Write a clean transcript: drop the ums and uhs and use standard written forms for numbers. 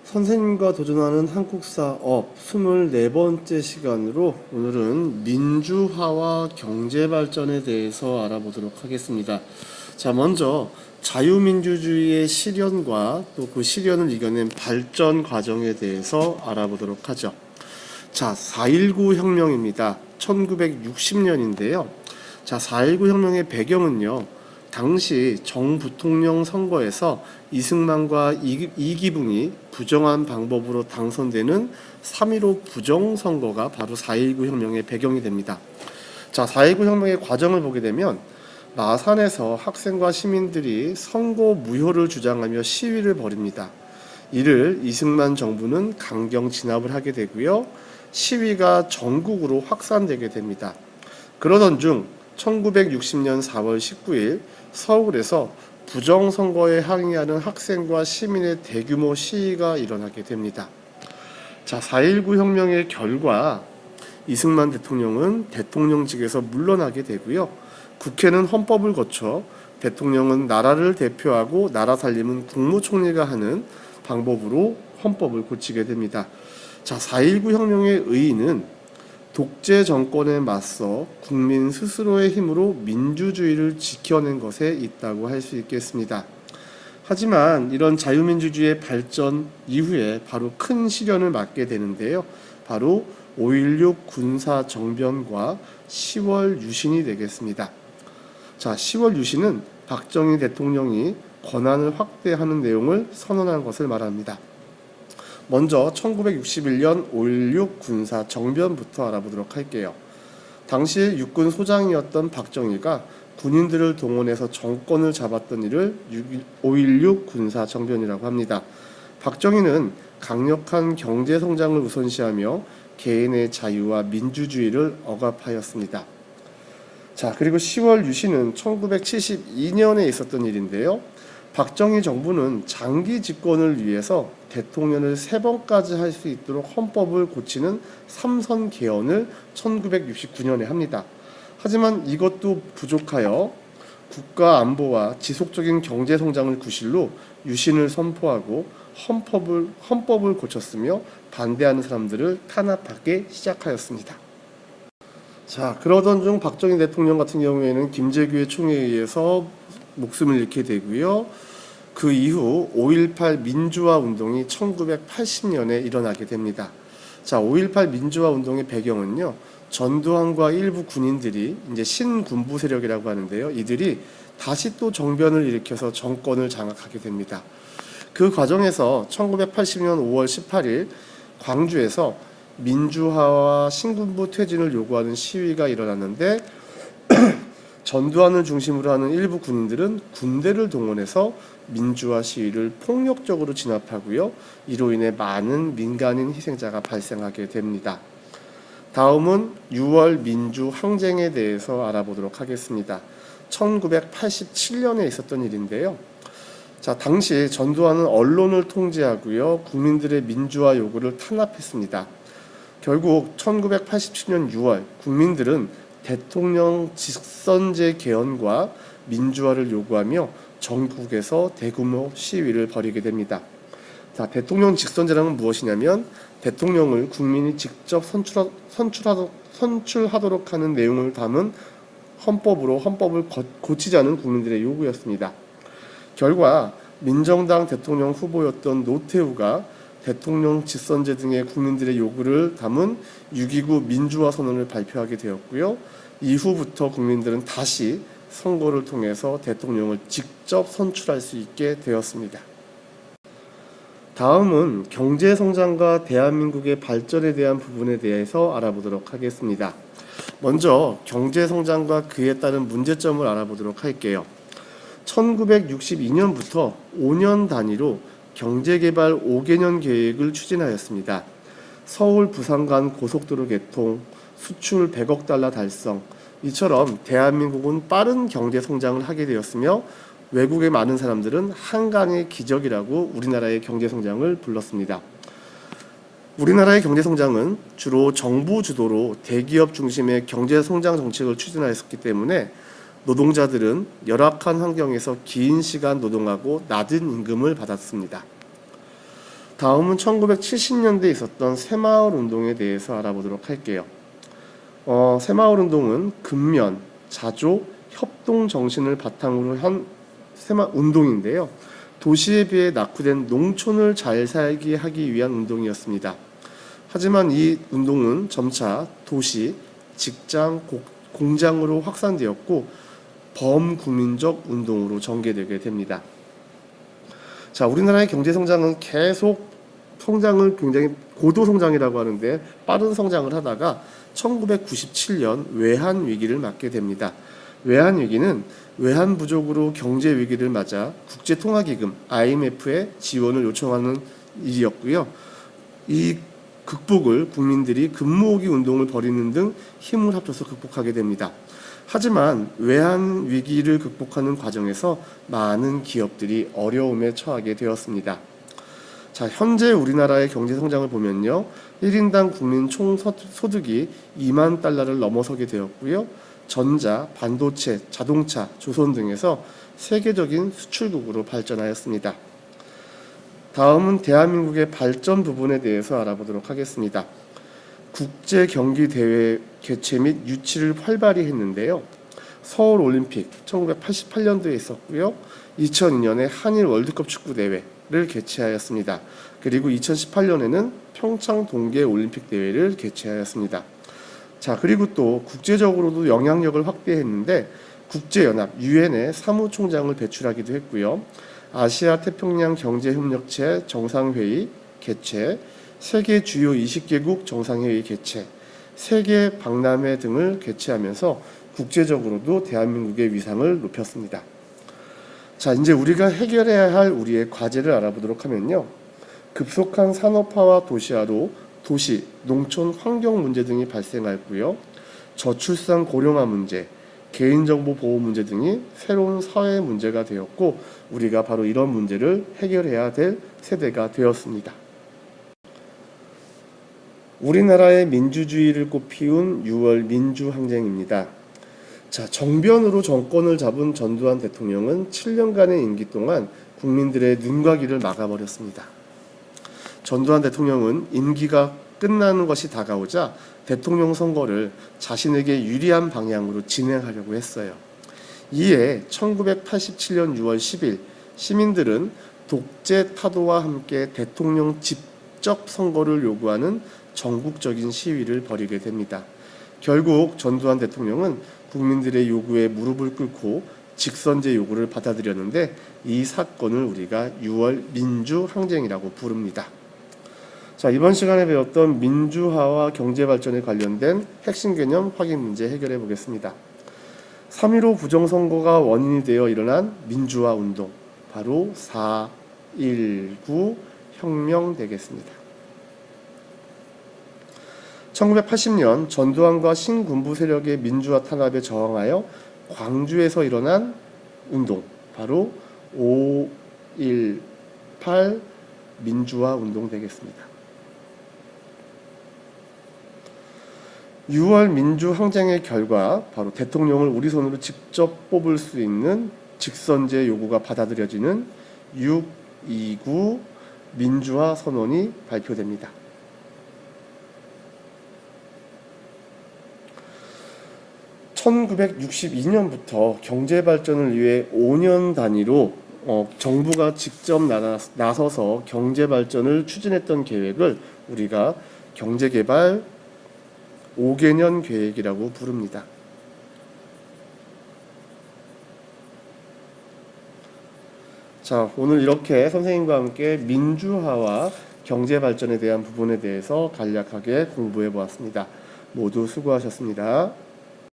선생님과 도전하는 한국사업 24번째 시간으로 오늘은 민주화와 경제발전에 대해서 알아보도록 하겠습니다. 자, 먼저 자유민주주의의 실현과 또 그 실현을 이겨낸 발전 과정에 대해서 알아보도록 하죠. 자, 4.19 혁명입니다. 1960년인데요. 자, 4.19 혁명의 배경은요, 당시 정부통령 선거에서 이승만과 이기붕이 부정한 방법으로 당선되는 3.15 부정선거가 바로 4.19 혁명의 배경이 됩니다. 자, 4.19 혁명의 과정을 보게 되면 마산에서 학생과 시민들이 선거 무효를 주장하며 시위를 벌입니다. 이를 이승만 정부는 강경 진압을 하게 되고요. 시위가 전국으로 확산되게 됩니다. 그러던 중 1960년 4월 19일 서울에서 부정선거에 항의하는 학생과 시민의 대규모 시위가 일어나게 됩니다. 자, 4.19 혁명의 결과 이승만 대통령은 대통령직에서 물러나게 되고요. 국회는 헌법을 거쳐 대통령은 나라를 대표하고 나라 살림은 국무총리가 하는 방법으로 헌법을 고치게 됩니다. 자, 4.19 혁명의 의의는 독재 정권에 맞서 국민 스스로의 힘으로 민주주의를 지켜낸 것에 있다고 할 수 있겠습니다. 하지만 이런 자유민주주의의 발전 이후에 바로 큰 시련을 맞게 되는데요. 바로 5.16 군사정변과 10월 유신이 되겠습니다. 자, 10월 유신은 박정희 대통령이 권한을 확대하는 내용을 선언한 것을 말합니다. 먼저 1961년 5.16 군사 정변부터 알아보도록 할게요. 당시 육군 소장이었던 박정희가 군인들을 동원해서 정권을 잡았던 일을 5.16 군사 정변이라고 합니다. 박정희는 강력한 경제 성장을 우선시하며 개인의 자유와 민주주의를 억압하였습니다. 자, 그리고 10월 유신은 1972년에 있었던 일인데요. 박정희 정부는 장기 집권을 위해서 대통령을 3번까지 할 수 있도록 헌법을 고치는 3선 개헌을 1969년에 합니다. 하지만 이것도 부족하여 국가 안보와 지속적인 경제 성장을 구실로 유신을 선포하고 헌법을 고쳤으며 반대하는 사람들을 탄압하기 시작하였습니다. 자, 그러던 중 박정희 대통령 같은 경우에는 김재규의 총에 의해서 목숨을 잃게 되고요. 그 이후 5.18 민주화 운동이 1980년에 일어나게 됩니다. 자, 5.18 민주화 운동의 배경은요, 전두환과 일부 군인들이 이제 신군부 세력이라고 하는데요. 이들이 다시 또 정변을 일으켜서 정권을 장악하게 됩니다. 그 과정에서 1980년 5월 18일 광주에서 민주화와 신군부 퇴진을 요구하는 시위가 일어났는데 전두환을 중심으로 하는 일부 군인들은 군대를 동원해서 민주화 시위를 폭력적으로 진압하고요. 이로 인해 많은 민간인 희생자가 발생하게 됩니다. 다음은 6월 민주 항쟁에 대해서 알아보도록 하겠습니다. 1987년에 있었던 일인데요. 자, 당시 전두환은 언론을 통제하고요. 국민들의 민주화 요구를 탄압했습니다. 결국 1987년 6월 국민들은 대통령 직선제 개헌과 민주화를 요구하며 전국에서 대규모 시위를 벌이게 됩니다. 자, 대통령 직선제란 무엇이냐면 대통령을 국민이 직접 선출하도록 하는 내용을 담은 헌법을 고치자는 국민들의 요구였습니다. 결과 민정당 대통령 후보였던 노태우가 대통령 직선제 등의 국민들의 요구를 담은 6.29 민주화 선언을 발표하게 되었고요. 이후부터 국민들은 다시 선거를 통해서 대통령을 직접 선출할 수 있게 되었습니다. 다음은 경제 성장과 대한민국의 발전에 대한 부분에 대해서 알아보도록 하겠습니다. 먼저 경제 성장과 그에 따른 문제점을 알아보도록 할게요. 1962년부터 5년 단위로 경제개발 5개년 계획을 추진하였습니다. 서울 부산 간 고속도로 개통, 수출 100억 달러 달성, 이처럼 대한민국은 빠른 경제 성장을 하게 되었으며 외국의 많은 사람들은 한강의 기적이라고 우리나라의 경제 성장을 불렀습니다. 우리나라의 경제 성장은 주로 정부 주도로 대기업 중심의 경제 성장 정책을 추진하였기 때문에 노동자들은 열악한 환경에서 긴 시간 노동하고 낮은 임금을 받았습니다. 다음은 1970년대에 있었던 새마을 운동에 대해서 알아보도록 할게요. 새마을 운동은 근면, 자조, 협동 정신을 바탕으로 한 새마을 운동인데요. 도시에 비해 낙후된 농촌을 잘 살게 하기 위한 운동이었습니다. 하지만 이 운동은 점차 도시, 직장, 공장으로 확산되었고 범국민적 운동으로 전개되게 됩니다. 자, 우리나라의 경제 성장은 계속 성장을 굉장히 고도 성장이라고 하는데 빠른 성장을 하다가 1997년 외환 위기를 맞게 됩니다. 외환 위기는 외환 부족으로 경제 위기를 맞아 국제통화기금 IMF의 지원을 요청하는 일이었고요. 이 극복을 국민들이 금모으기 운동을 벌이는 등 힘을 합쳐서 극복하게 됩니다. 하지만 외환 위기를 극복하는 과정에서 많은 기업들이 어려움에 처하게 되었습니다. 자, 현재 우리나라의 경제 성장을 보면요. 1인당 국민 총 소득이 2만 달러를 넘어서게 되었고요. 전자, 반도체, 자동차, 조선 등에서 세계적인 수출국으로 발전하였습니다. 다음은 대한민국의 발전 부분에 대해서 알아보도록 하겠습니다. 국제경기대회 개최 및 유치를 활발히 했는데요. 서울올림픽 1988년도에 있었고요. 2002년에 한일 월드컵 축구대회를 개최하였습니다. 그리고 2018년에는 평창 동계올림픽 대회를 개최하였습니다. 자, 그리고 또 국제적으로도 영향력을 확대했는데 국제연합 유엔의 사무총장을 배출하기도 했고요. 아시아 태평양 경제협력체 정상회의 개최, 세계 주요 20개국 정상회의 개최, 세계 박람회 등을 개최하면서 국제적으로도 대한민국의 위상을 높였습니다. 자, 이제 우리가 해결해야 할 우리의 과제를 알아보도록 하면요. 급속한 산업화와 도시화로 도시, 농촌 환경 문제 등이 발생하였고요. 저출산 고령화 문제, 개인정보 보호 문제 등이 새로운 사회 문제가 되었고 우리가 바로 이런 문제를 해결해야 될 세대가 되었습니다. 우리나라의 민주주의를 꽃피운 6월 민주항쟁입니다. 자, 정변으로 정권을 잡은 전두환 대통령은 7년간의 임기 동안 국민들의 눈과 귀를 막아버렸습니다. 전두환 대통령은 임기가 끝나는 것이 다가오자 대통령 선거를 자신에게 유리한 방향으로 진행하려고 했어요. 이에 1987년 6월 10일 시민들은 독재 타도와 함께 대통령 직접 선거를 요구하는 전국적인 시위를 벌이게 됩니다. 결국 전두환 대통령은 국민들의 요구에 무릎을 꿇고 직선제 요구를 받아들였는데 이 사건을 우리가 6월 민주항쟁이라고 부릅니다. 자, 이번 시간에 배웠던 민주화와 경제발전에 관련된 핵심 개념 확인 문제 해결해 보겠습니다. 3.15 부정선거가 원인이 되어 일어난 민주화 운동, 바로 4.19 혁명 되겠습니다. 1980년 전두환과 신군부 세력의 민주화 탄압에 저항하여 광주에서 일어난 운동, 바로 5.18 민주화 운동 되겠습니다. 6월 민주항쟁의 결과, 바로 대통령을 우리 손으로 직접 뽑을 수 있는 직선제 요구가 받아들여지는 6.29 민주화 선언이 발표됩니다. 1962년부터 경제발전을 위해 5년 단위로 정부가 직접 나서서 경제발전을 추진했던 계획을 우리가 경제개발 5개년 계획이라고 부릅니다. 자, 오늘 이렇게 선생님과 함께 민주화와 경제발전에 대한 부분에 대해서 간략하게 공부해 보았습니다. 모두 수고하셨습니다.